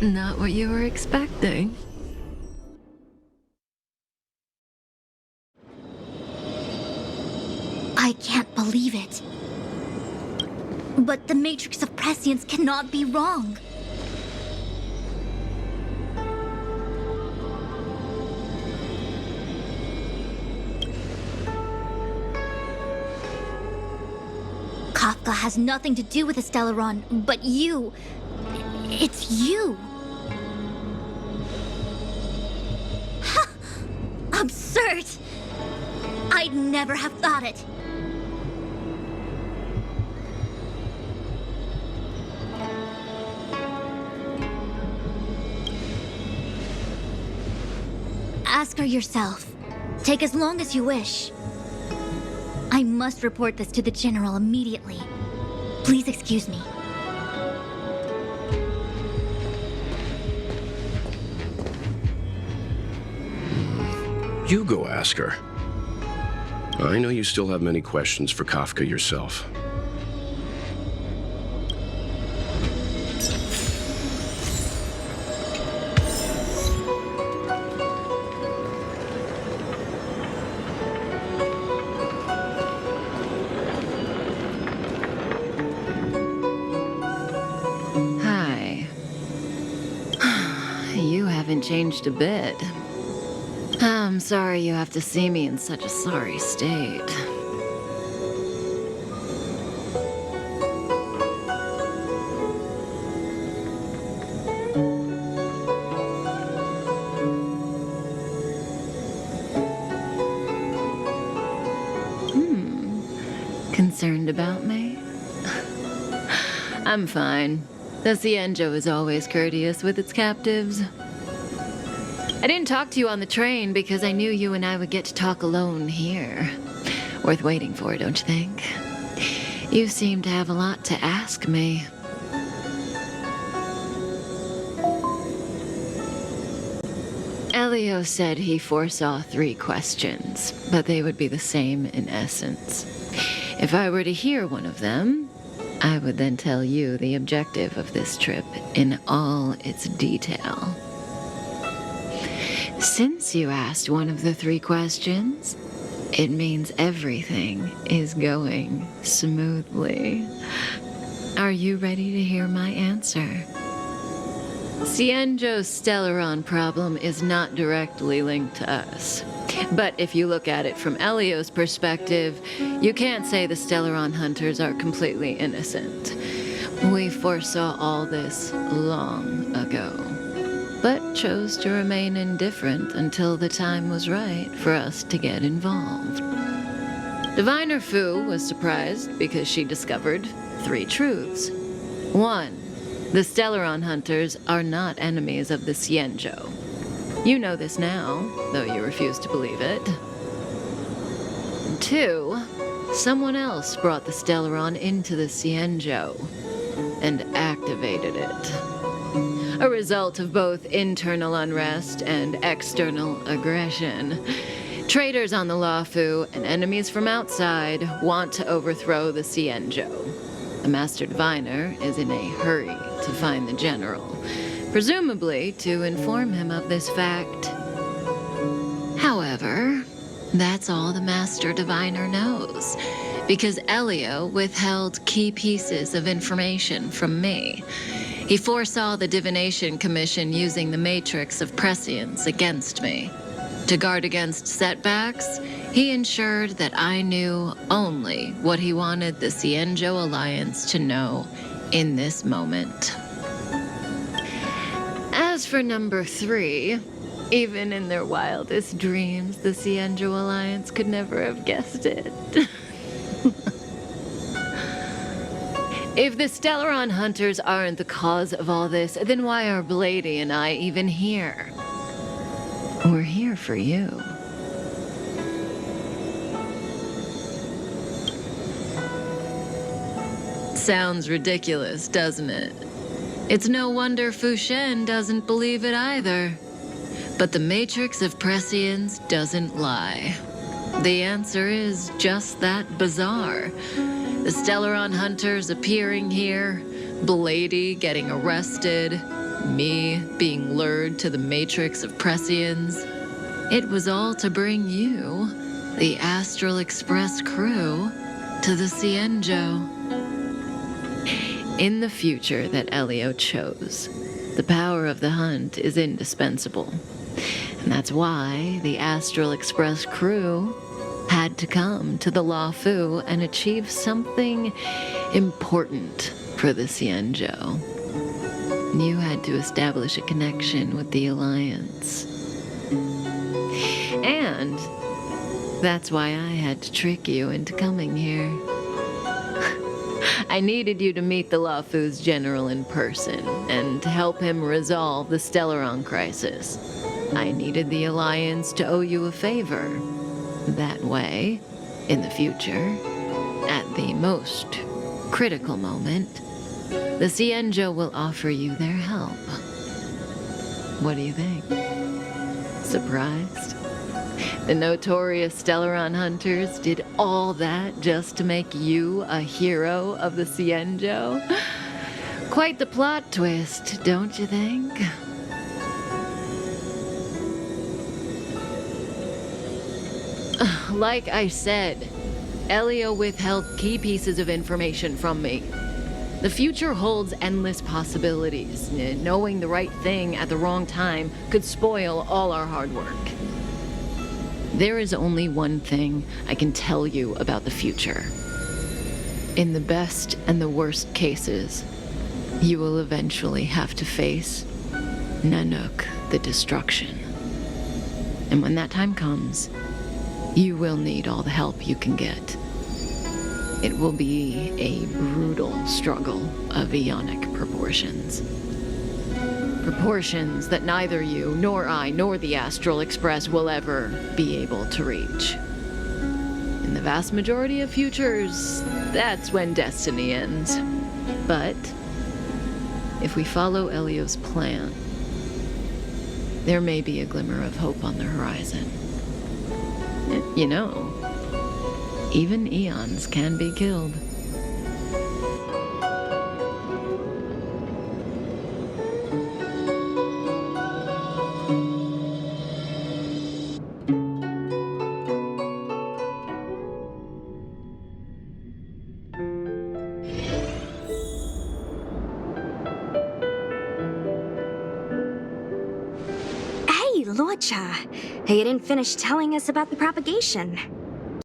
Not what you were expecting. I can't believe it. But the Matrix of Prescience cannot be wrong. Kafka has nothing to do with the Stellaron, but you... It's you. Ha! Absurd! I'd never have thought it. Ask her yourself. Take as long as you wish. I must report this to the General immediately. Please excuse me. You go ask her. I know you still have many questions for Kafka yourself. Hi. You haven't changed a bit. I'm sorry you have to see me in such a sorry state. Concerned about me? I'm fine. The Xianzhou is always courteous with its captives. I didn't talk to you on the train because I knew you and I would get to talk alone here. Worth waiting for, don't you think? You seem to have a lot to ask me. Elio said he foresaw 3 questions, but they would be the same in essence. If I were to hear one of them, I would then tell you the objective of this trip in all its detail. Since you asked one of the 3 questions, it means everything is going smoothly. Are you ready to hear my answer? Xianzhou's Stellaron problem is not directly linked to us. But if you look at it from Elio's perspective, you can't say the Stellaron hunters are completely innocent. We foresaw all this long ago, but chose to remain indifferent until the time was right for us to get involved. Diviner Fu was surprised because she discovered 3 truths. 1. The Stellaron hunters are not enemies of the Xianzhou. You know this now, though you refuse to believe it. 2. Someone else brought the Stellaron into the Xianzhou and activated it. A result of both internal unrest and external aggression. Traitors on the Luofu and enemies from outside want to overthrow the Xianzhou. The Master Diviner is in a hurry to find the General, presumably to inform him of this fact. However, that's all the Master Diviner knows, because Elio withheld key pieces of information from me. He foresaw the Divination Commission using the Matrix of Prescience against me. To guard against setbacks, he ensured that I knew only what he wanted the Xianzhou Alliance to know in this moment. As for number 3, even in their wildest dreams, the Xianzhou Alliance could never have guessed it. If the Stellaron hunters aren't the cause of all this, then why are Blady and I even here? We're here for you. Sounds ridiculous, doesn't it? It's no wonder Fu Shen doesn't believe it either. But the Matrix of Prescience doesn't lie. The answer is just that bizarre. The Stellaron hunters appearing here, Blady getting arrested, me being lured to the matrix of Prescience. It was all to bring you, the Astral Express crew, to the Cienjo. In the future that Elio chose, the power of the hunt is indispensable. And that's why the Astral Express crew had to come to the Luofu and achieve something important for the Cienjo. You had to establish a connection with the Alliance. And that's why I had to trick you into coming here. I needed you to meet the Luofu's general in person and to help him resolve the Stellaron crisis. I needed the Alliance to owe you a favor. That way, in the future, at the most critical moment, the Cienjo will offer you their help. What do you think? Surprised? The notorious Stellaron hunters did all that just to make you a hero of the Cienjo? Quite the plot twist, don't you think? Like I said, Elio withheld key pieces of information from me. The future holds endless possibilities. Knowing the right thing at the wrong time could spoil all our hard work. There is only one thing I can tell you about the future. In the best and the worst cases, you will eventually have to face Nanook, the destruction. And when that time comes, you will need all the help you can get. It will be a brutal struggle of Ionic proportions. Proportions that neither you, nor I, nor the Astral Express will ever be able to reach. In the vast majority of futures, that's when destiny ends. But if we follow Elio's plan, there may be a glimmer of hope on the horizon. You know, even eons can be killed. Hey, Luocha, you didn't finish telling us about the propagation.